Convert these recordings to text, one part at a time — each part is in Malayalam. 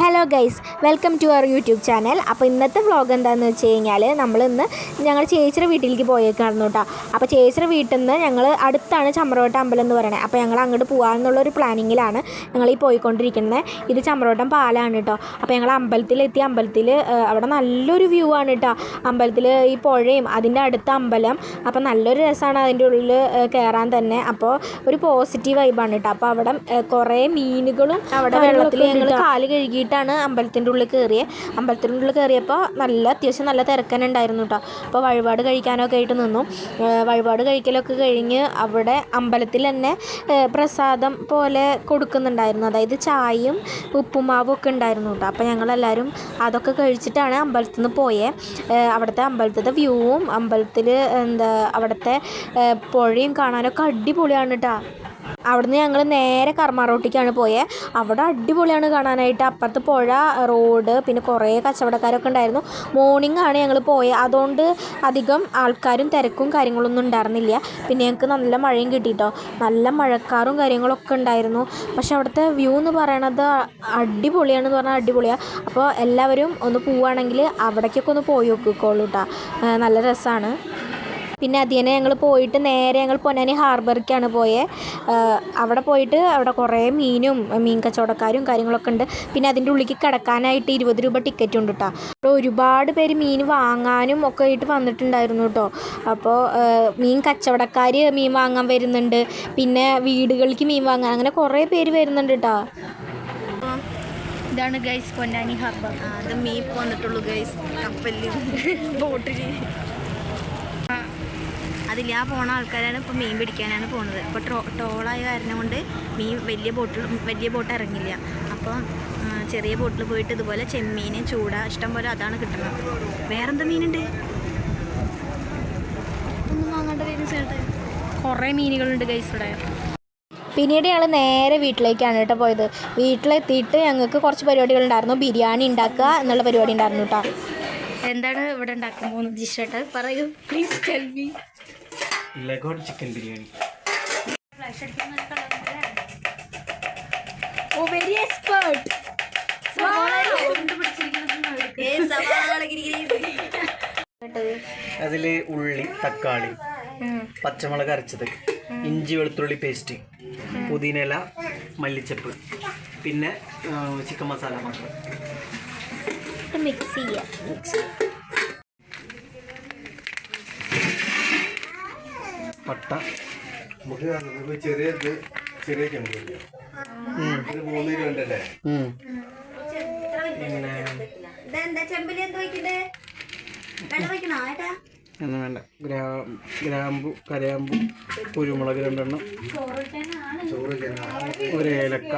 Hello guys, welcome to our YouTube channel. അപ്പോൾ ഇന്നത്തെ വ്ളോഗ് എന്താണെന്ന് വെച്ച് കഴിഞ്ഞാൽ നമ്മളിന്ന് ഞങ്ങൾ ചേച്ചിയുടെ വീട്ടിലേക്ക് പോയേക്കായിരുന്നു കേട്ടോ. അപ്പോൾ ചേച്ചിയുടെ വീട്ടിൽ നിന്ന് ഞങ്ങൾ അടുത്താണ് ചമ്രവട്ടം അമ്പലം എന്ന് പറയുന്നത്. അപ്പോൾ ഞങ്ങൾ അങ്ങോട്ട് പോകാമെന്നുള്ളൊരു പ്ലാനിങ്ങിലാണ് ഞങ്ങൾ ഈ പോയിക്കൊണ്ടിരിക്കുന്നത്. ഇത് ചമ്രവട്ടം പാലാണ് കേട്ടോ. അപ്പോൾ ഞങ്ങൾ അമ്പലത്തിൽ അവിടെ നല്ലൊരു വ്യൂ ആണ് കേട്ടോ. അമ്പലത്തിൽ ഈ പുഴയും അതിൻ്റെ അടുത്ത അമ്പലം. അപ്പോൾ നല്ലൊരു രസമാണ് അതിൻ്റെ ഉള്ളിൽ കയറാൻ തന്നെ. അപ്പോൾ ഒരു പോസിറ്റീവ് വൈബാണ് കേട്ടോ. അപ്പോൾ അവിടെ കുറേ മീനുകളും അവിടെ വെള്ളത്തിൽ ഞങ്ങൾ കാല് കഴുകിയിട്ടാണ് അമ്പലത്തിൻ്റെ ഉള്ളിൽ കയറിയപ്പോൾ അത്യാവശ്യം നല്ല തിരക്കനുണ്ടായിരുന്നു കേട്ടോ. അപ്പോൾ വഴിപാട് കഴിക്കാനൊക്കെ ആയിട്ട് നിന്നു. വഴിപാട് കഴിക്കലൊക്കെ കഴിഞ്ഞ് അവിടെ അമ്പലത്തിൽ തന്നെ പ്രസാദം പോലെ കൊടുക്കുന്നുണ്ടായിരുന്നു. അതായത് ചായയും ഉപ്പുമാവും ഒക്കെ ഉണ്ടായിരുന്നു കേട്ടോ. അപ്പോൾ ഞങ്ങളെല്ലാവരും അതൊക്കെ കഴിച്ചിട്ടാണ് അമ്പലത്തിൽ നിന്ന് പോയത്. അവിടുത്തെ അമ്പലത്തിൻ്റെ വ്യൂവും അവിടുത്തെ പുഴയും കാണാനൊക്കെ അടിപൊളിയാണ് കേട്ടോ. അവിടുന്ന് ഞങ്ങൾ നേരെ കർമ്മ-റോട്ടിക്കാണ് പോയത്. അവിടെ അടിപൊളിയാണ് കാണാനായിട്ട്. അപ്പുറത്ത് പുഴ, റോഡ്, പിന്നെ കുറേ കച്ചവടക്കാരൊക്കെ ഉണ്ടായിരുന്നു. മോർണിംഗ് ആണ് ഞങ്ങൾ പോയത്. അതുകൊണ്ട് അധികം ആൾക്കാരും തിരക്കും കാര്യങ്ങളൊന്നും ഉണ്ടായിരുന്നില്ല. പിന്നെ ഞങ്ങൾക്ക് നല്ല മഴയും കിട്ടിയിട്ടോ. നല്ല മഴക്കാറും കാര്യങ്ങളൊക്കെ ഉണ്ടായിരുന്നു. പക്ഷെ അവിടുത്തെ വ്യൂ എന്ന് പറയണത് അടിപൊളിയാണെന്ന് പറഞ്ഞാൽ അടിപൊളിയാണ്. അപ്പോൾ എല്ലാവരും ഒന്ന് പോവുകയാണെങ്കിൽ അവിടേക്കൊക്കെ ഒന്ന് പോയി നോക്കിക്കോളൂ കേട്ടോ. നല്ല രസമാണ്. പിന്നെ അതിനെ ഞങ്ങൾ പോയിട്ട് നേരെ ഞങ്ങൾ പൊന്നാനി ഹാർബറിലേക്കാണ് പോയത്. അവിടെ പോയിട്ട് അവിടെ കുറേ മീൻ കച്ചവടക്കാരും കാര്യങ്ങളൊക്കെ ഉണ്ട്. പിന്നെ അതിൻ്റെ ഉള്ളിലേക്ക് കിടക്കാനായിട്ട് 20 രൂപ ടിക്കറ്റ് ഉണ്ട് കേട്ടോ. അപ്പോൾ ഒരുപാട് പേര് മീൻ വാങ്ങാനും ഒക്കെ ആയിട്ട് വന്നിട്ടുണ്ടായിരുന്നു കേട്ടോ. അപ്പോൾ മീൻ കച്ചവടക്കാർ മീൻ വാങ്ങാൻ വരുന്നുണ്ട്. പിന്നെ വീടുകളിലേക്ക് മീൻ വാങ്ങാൻ അങ്ങനെ കുറേ പേര് വരുന്നുണ്ട് കേട്ടോ. ഇതാണ് ഗൈസ് പൊന്നാനി ഹാർബർ. അത് മീൻ വന്നിട്ടുള്ളൂ ഗൈസ്. കപ്പലിൽ ബോട്ടിൽ അതിൽ പോണ ആൾക്കാരാണ് ഇപ്പോൾ മീൻ പിടിക്കാനാണ് പോകുന്നത്. ഇപ്പോൾ ടോളായ കാരണം കൊണ്ട് മീൻ വലിയ ബോട്ട് ഇറങ്ങില്ല. അപ്പോൾ ചെറിയ ബോട്ടിൽ പോയിട്ട് ഇതുപോലെ ചെമ്മീൻ, ചൂട ഇഷ്ടം പോലെ അതാണ് കിട്ടുന്നത്. വേറെന്താ മീനുണ്ട്? ഒന്നും വാങ്ങേണ്ട കുറേ മീനുകളുണ്ട് ഗൈസ് ഇവിടെ. പിന്നീട് ഞങ്ങൾ നേരെ വീട്ടിലേക്കാണ് കേട്ടോ പോയത്. വീട്ടിലെത്തിയിട്ട് ഞങ്ങൾക്ക് കുറച്ച് പരിപാടികളുണ്ടായിരുന്നു. ബിരിയാണി ഉണ്ടാക്കുക എന്നുള്ള പരിപാടി ഉണ്ടായിരുന്നു കേട്ടോ. എന്താണ് ഇവിടെ ഉണ്ടാക്കാൻ പോകുന്നത് ജിഷേട്ടാ? പറയൂ, please tell me. Leghorn chicken biryani. Oh, very expert. അതില് ഉള്ളി, തക്കാളി, പച്ചമുളക് അരച്ചത്, ഇഞ്ചി വെളുത്തുള്ളി പേസ്റ്റ്, പുതിനയില, മല്ലിച്ചപ്പ്, പിന്നെ ചിക്കൻ മസാല മാത്രം മിക്സ് ചെയ്യാം. പട്ട, ചെറിയ ചെമ്പല്ലേ, പിന്നെ വേണ്ട ഗ്രാമ്പു, കരയാമ്പു, കുരുമുളക് 2 എണ്ണം, ഒരു ഏലക്ക,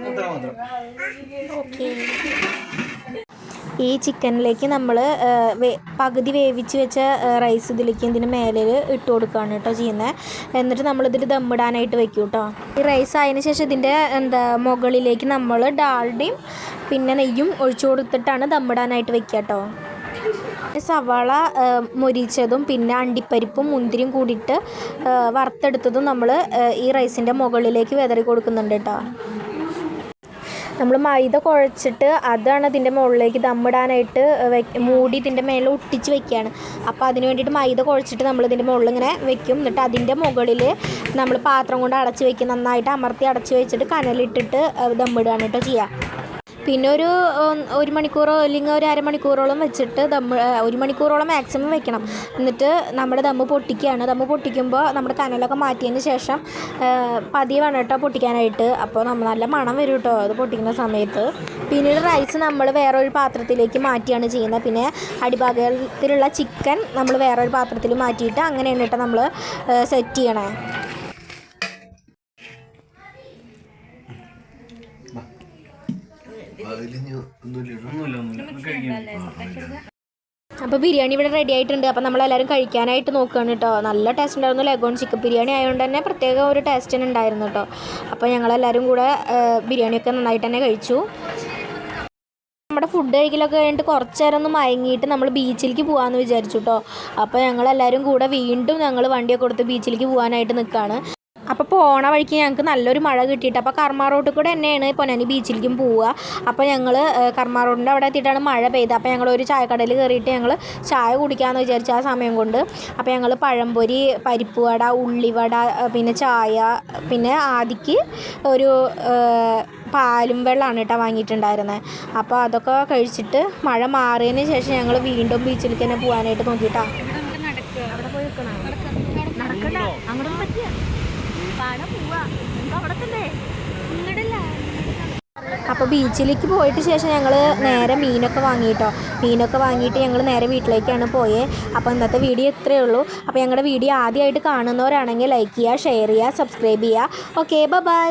അത്ര മാത്രം. ഈ ചിക്കനിലേക്ക് നമ്മൾ പകുതി വേവിച്ച് വെച്ച റൈസ് ഇതിന് മേലെ ഇട്ട് കൊടുക്കുകയാണ് കേട്ടോ ചെയ്യുന്നത്. എന്നിട്ട് നമ്മളിതിൽ ദമ്മിടാനായിട്ട് വെക്കും കേട്ടോ. ഈ റൈസ് ആയതിനു ശേഷം ഇതിൻ്റെ മുകളിലേക്ക് നമ്മൾ ഡാൽഡയും പിന്നെ നെയ്യും ഒഴിച്ചു കൊടുത്തിട്ടാണ് ദമ്മിടാനായിട്ട് വെക്കുക കേട്ടോ. സവാള മൊരിച്ചതും പിന്നെ അണ്ടിപ്പരിപ്പും മുന്തിരിയും കൂടിയിട്ട് വറുത്തെടുത്തതും നമ്മൾ ഈ റൈസിൻ്റെ മുകളിലേക്ക് വിതറി കൊടുക്കുന്നുണ്ട് കേട്ടോ. നമ്മൾ മൈദ കുഴച്ചിട്ട് അതാണ് ഇതിൻ്റെ മുകളിലേക്ക് ദമ്മിടാനായിട്ട് മൂടി ഇതിൻ്റെ മേളിൽ ഒട്ടിച്ച് വെക്കുകയാണ്. അപ്പോൾ അതിന് വേണ്ടിയിട്ട് മൈദ കുഴച്ചിട്ട് നമ്മൾ ഇതിൻ്റെ മുകളിൽ ഇങ്ങനെ വെക്കും. എന്നിട്ട് അതിൻ്റെ മുകളിൽ നമ്മൾ പാത്രം കൊണ്ട് അടച്ച് വെക്കും. നന്നായിട്ട് അമർത്തി അടച്ച് വെച്ചിട്ട് കനലിട്ടിട്ട് ദമ്മിടുകയാണ് കേട്ടോ ചെയ്യുക. പിന്നെ ഒരു മണിക്കൂറോ അല്ലെങ്കിൽ ഒരു അരമണിക്കൂറോളം വെച്ചിട്ട് 1 മണിക്കൂറോളം മാക്സിമം വെക്കണം. എന്നിട്ട് നമ്മുടെ ദമ്മ് പൊട്ടിക്കുകയാണ്. ദമ്മ് പൊട്ടിക്കുമ്പോൾ നമ്മുടെ കനലൊക്കെ മാറ്റിയതിന് ശേഷം പതിയെ വേണം കേട്ടോ പൊട്ടിക്കാനായിട്ട്. അപ്പോൾ നല്ല മണം വരും കേട്ടോ അത് പൊട്ടിക്കുന്ന സമയത്ത്. പിന്നീട് റൈസ് നമ്മൾ വേറൊരു പാത്രത്തിലേക്ക് മാറ്റിയാണ് ചെയ്യുന്നത്. പിന്നെ അടിഭാഗത്തിലുള്ള ചിക്കൻ നമ്മൾ വേറൊരു പാത്രത്തിൽ മാറ്റിയിട്ട് അങ്ങനെയാണ് കേട്ടോ നമ്മൾ സെറ്റ് ചെയ്യണേ. അപ്പോൾ ബിരിയാണി ഇവിടെ റെഡി ആയിട്ടുണ്ട്. അപ്പോൾ നമ്മളെല്ലാവരും കഴിക്കാനായിട്ട് നോക്കുകയാണ് കേട്ടോ. നല്ല ടേസ്റ്റ് ഉണ്ടായിരുന്നു. ലഗോൺ ചിക്കൻ ബിരിയാണി ആയതുകൊണ്ട് തന്നെ പ്രത്യേക ഒരു ടേസ്റ്റ് തന്നെ ഉണ്ടായിരുന്നു കേട്ടോ. അപ്പോൾ ഞങ്ങളെല്ലാവരും കൂടെ ബിരിയാണിയൊക്കെ നന്നായിട്ട് തന്നെ കഴിച്ചു. നമ്മുടെ ഫുഡ് കഴിക്കലൊക്കെ കഴിഞ്ഞിട്ട് കുറച്ച് നേരം ഒന്ന് മയങ്ങിയിട്ട് നമ്മൾ ബീച്ചിലേക്ക് പോകാമെന്ന് വിചാരിച്ചു കേട്ടോ. അപ്പോൾ ഞങ്ങളെല്ലാവരും കൂടെ വീണ്ടും ഞങ്ങൾ വണ്ടിയൊക്കെ കൊടുത്ത് ബീച്ചിലേക്ക് പോകാനായിട്ട് നിൽക്കുകയാണ്. അപ്പോൾ പോണ വഴിക്ക് ഞങ്ങൾക്ക് നല്ലൊരു മഴ കിട്ടിയിട്ട് അപ്പോൾ കർമ്മ റോഡിൽ കൂടെ തന്നെയാണ് പൊന്നാനി ബീച്ചിലേക്കും പോവുക. അപ്പോൾ ഞങ്ങൾ കർമ്മ റോഡിൻ്റെ അവിടെ എത്തിയിട്ടാണ് മഴ പെയ്തത്. അപ്പോൾ ഞങ്ങൾ ഒരു ചായക്കടയിൽ കയറിയിട്ട് ഞങ്ങൾ ചായ കുടിക്കാമെന്ന് വിചാരിച്ച ആ സമയം കൊണ്ട്. അപ്പോൾ ഞങ്ങൾ പഴംപൊരി, പരിപ്പ് വട, ഉള്ളിവട, പിന്നെ ചായ, പിന്നെ ആദിക്ക് ഒരു പാലും വെള്ളമാണ് കേട്ടോ വാങ്ങിയിട്ടുണ്ടായിരുന്നത്. അപ്പോൾ അതൊക്കെ കഴിച്ചിട്ട് മഴ മാറിയതിന് ശേഷം ഞങ്ങൾ വീണ്ടും ബീച്ചിലേക്ക് തന്നെ പോകാനായിട്ട് നോക്കിയിട്ടാ. അവിടെ പോയി നിൽക്കണം, നടക്കണ്ട, അങ്ങോട്ടൊന്നും പറ്റിയ പാടം പോവാ അവിടെ തന്നെ. അപ്പോൾ ബീച്ചിലേക്ക് പോയിട്ട് ശേഷം ഞങ്ങൾ നേരെ മീനൊക്കെ വാങ്ങിയിട്ട് ഞങ്ങൾ നേരെ വീട്ടിലേക്കാണ് പോയത്. അപ്പോൾ ഇന്നത്തെ വീഡിയോ ഇത്രയേ ഉള്ളൂ. അപ്പോൾ ഞങ്ങളുടെ വീഡിയോ ആദ്യമായിട്ട് കാണുന്നവരാണെങ്കിൽ ലൈക്ക് ചെയ്യുക, ഷെയർ ചെയ്യുക, സബ്സ്ക്രൈബ് ചെയ്യുക. Okay, by.